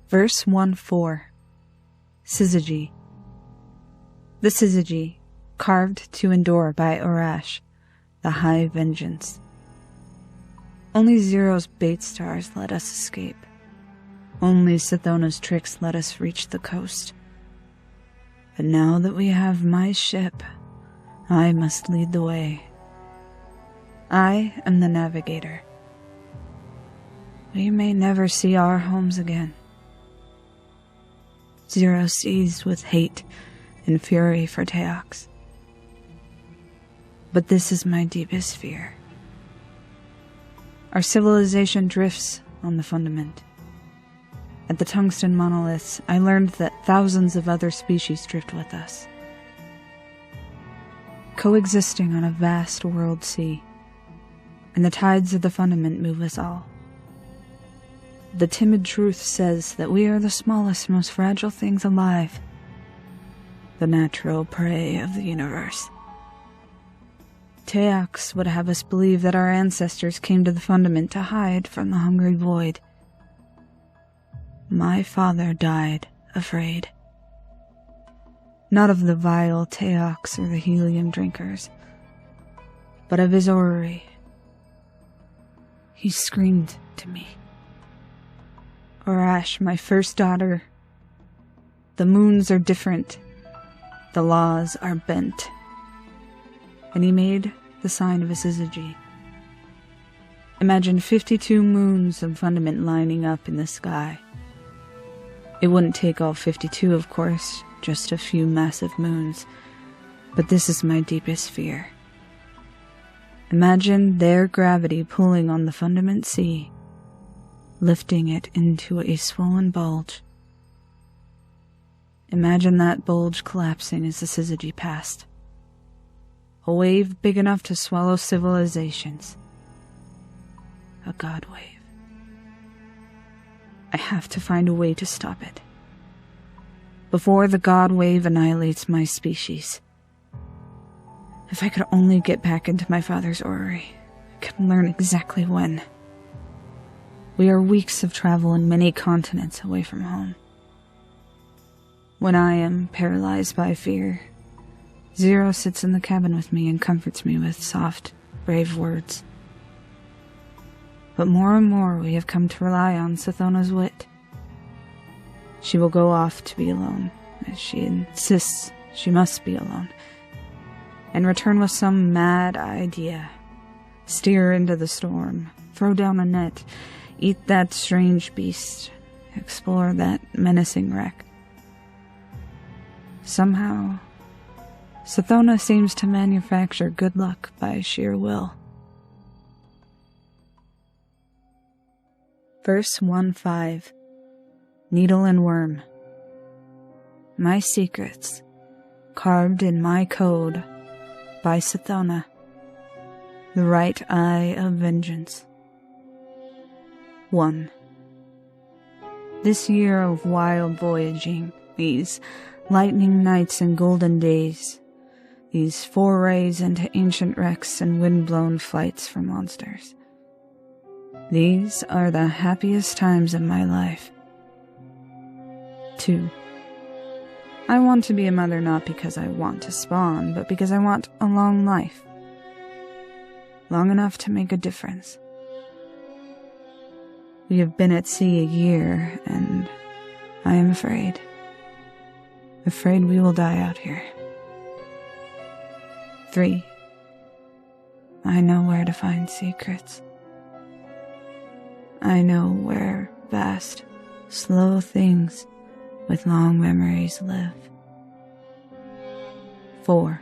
Verse 1-4. Syzygy. The Syzygy, carved to endure by Urash, the High Vengeance. Only Zero's bait stars let us escape. Only Sithona's tricks let us reach the coast. But now that we have my ship, I must lead the way. I am the navigator. We may never see our homes again. Zero seized with hate and fury for Teox. But this is my deepest fear. Our civilization drifts on the fundament. At the tungsten monoliths, I learned that thousands of other species drift with us, coexisting on a vast world sea, and the tides of the fundament move us all. The timid truth says that we are the smallest, most fragile things alive, the natural prey of the universe. Teox would have us believe that our ancestors came to the fundament to hide from the hungry void. My father died afraid. Not of the vile Teox or the helium drinkers, but of his orrery. He screamed to me. Urash, my first daughter, the moons are different, the laws are bent. And he made the sign of a syzygy. Imagine 52 moons of fundament lining up in the sky. It wouldn't take all 52, of course, just a few massive moons. But this is my deepest fear. Imagine their gravity pulling on the fundament sea, lifting it into a swollen bulge. Imagine that bulge collapsing as the syzygy passed. A wave big enough to swallow civilizations. A god wave. I have to find a way to stop it, before the god wave annihilates my species. If I could only get back into my father's orrery, I could learn exactly when. We are weeks of travel and many continents away from home. When I am paralyzed by fear, Zero sits in the cabin with me and comforts me with soft, brave words. But more and more we have come to rely on Sithona's wit. She will go off to be alone, as she insists she must be alone, and return with some mad idea. Steer into the storm, throw down a net, eat that strange beast, explore that menacing wreck. Somehow, Sithona seems to manufacture good luck by sheer will. Verse 1-5. Needle and Worm. My secrets, carved in my code by Sithona, the right eye of vengeance. 1. This year of wild voyaging, these lightning nights and golden days, these forays into ancient wrecks and wind-blown flights for monsters. These are the happiest times of my life. 2. I want to be a mother not because I want to spawn, but because I want a long life. Long enough to make a difference. We have been at sea a year, and I am afraid. Afraid we will die out here. 3. I know where to find secrets. I know where vast, slow things with long memories live. 4.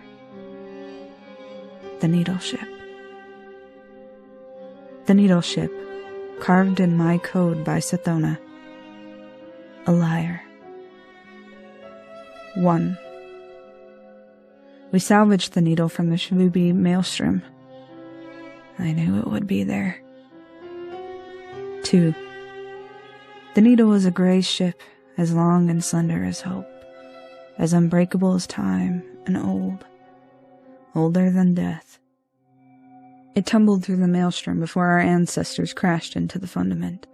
The Needle Ship. The Needle Ship, carved in my code by Sithona. A liar. 1. We salvaged the needle from the Shavubi maelstrom. I knew it would be there. 2. The needle was a gray ship, as long and slender as hope, as unbreakable as time, and old, older than death. It tumbled through the maelstrom before our ancestors crashed into the fundament.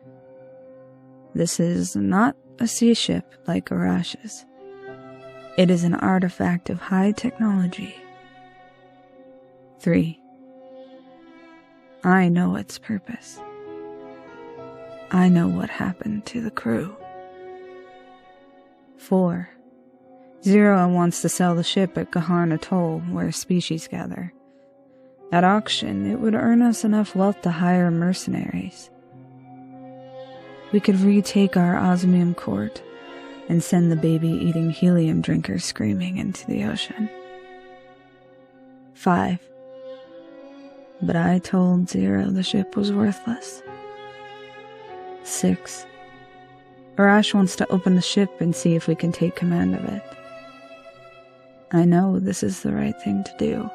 This is not a sea ship like Arash's. It is an artifact of high technology. 3. I know its purpose. I know what happened to the crew. 4. Zero wants to sell the ship at Kaharn Atoll, where species gather. At auction, it would earn us enough wealth to hire mercenaries. We could retake our osmium court and send the baby-eating helium drinkers screaming into the ocean. 5. But I told Zero the ship was worthless. 6. Arash wants to open the ship and see if we can take command of it. I know this is the right thing to do.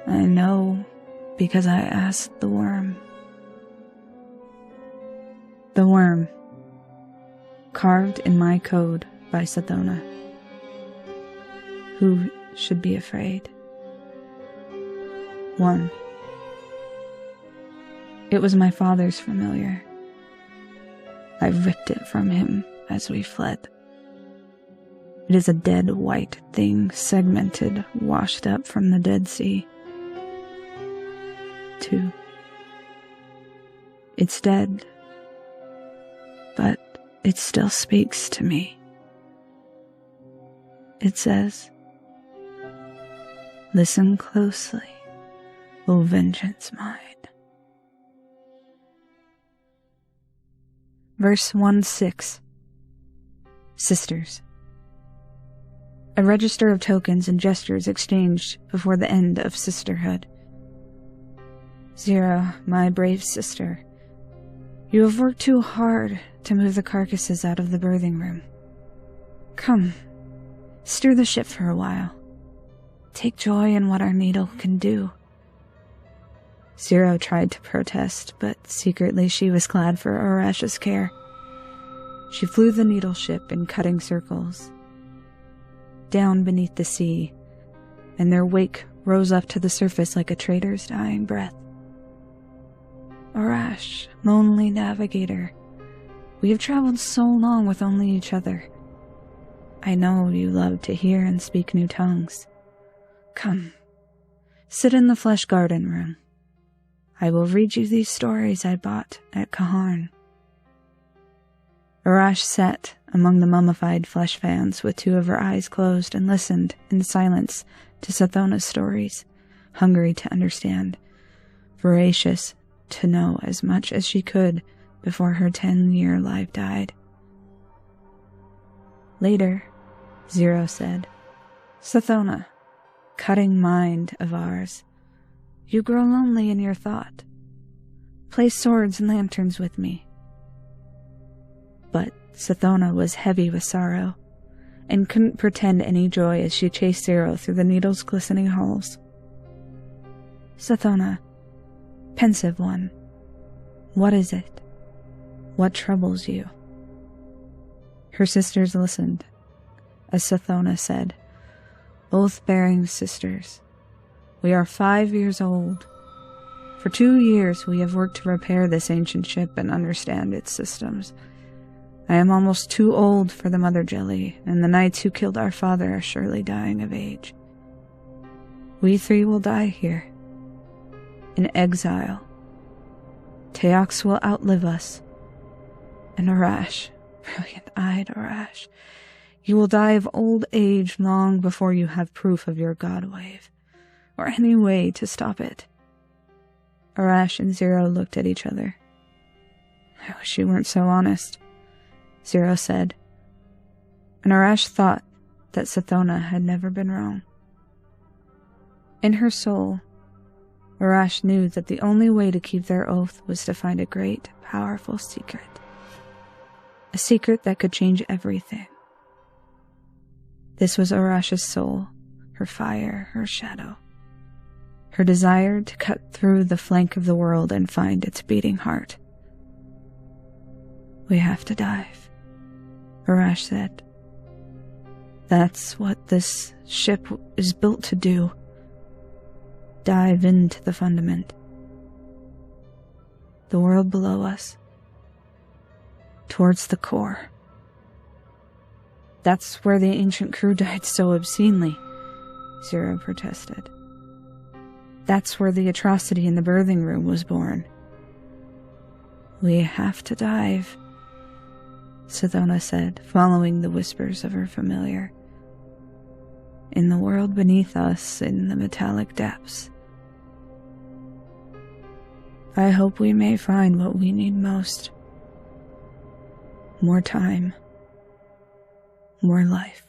I know because I asked the worm. The worm. Carved in my code by Sathona. Who should be afraid? 1. It was my father's familiar. I ripped it from him as we fled. It is a dead white thing, segmented, washed up from the Dead Sea. 2. It's dead, but it still speaks to me. It says, listen closely, O vengeance mine. Verse 1-6. Sisters. A register of tokens and gestures exchanged before the end of sisterhood. Zero, my brave sister, you have worked too hard to move the carcasses out of the birthing room. Come, steer the ship for a while. Take joy in what our needle can do. Zero tried to protest, but secretly she was glad for Arash's care. She flew the needle ship in cutting circles, down beneath the sea, and their wake rose up to the surface like a trader's dying breath. Arash, lonely navigator, we have traveled so long with only each other. I know you love to hear and speak new tongues. Come, sit in the flesh garden room. I will read you these stories I bought at Kaharn. Arash sat among the mummified flesh fans with 2 of her eyes closed and listened in silence to Sathona's stories, hungry to understand, voracious to know as much as she could before her 10-year life died. Later, Zero said, Sathona, cutting mind of ours, you grow lonely in your thought. Play swords and lanterns with me. But Sathona was heavy with sorrow, and couldn't pretend any joy as she chased Zero through the needle's glistening halls. Sathona, pensive one, what is it? What troubles you? Her sisters listened, as Sathona said, oath-bearing sisters. We are 5 years old. For 2 years we have worked to repair this ancient ship and understand its systems. I am almost too old for the mother jelly, and the knights who killed our father are surely dying of age. We 3 will die here, in exile. Teox will outlive us, and Arash, brilliant-eyed Arash, you will die of old age long before you have proof of your god wave, or any way to stop it. Arash and Zero looked at each other. I wish you weren't so honest, Zero said, and Arash thought that Sathona had never been wrong. In her soul, Arash knew that the only way to keep their oath was to find a great, powerful secret. A secret that could change everything. This was Arash's soul, her fire, her shadow. Her desire to cut through the flank of the world and find its beating heart. We have to dive, Arash said. That's what this ship is built to do. Dive into the fundament. The world below us. towards the core. That's where the ancient crew died so obscenely, Zero protested. That's where the atrocity in the birthing room was born. We have to dive, Sedona said, following the whispers of her familiar. In the world beneath us, in the metallic depths. I hope we may find what we need most. More time. More life.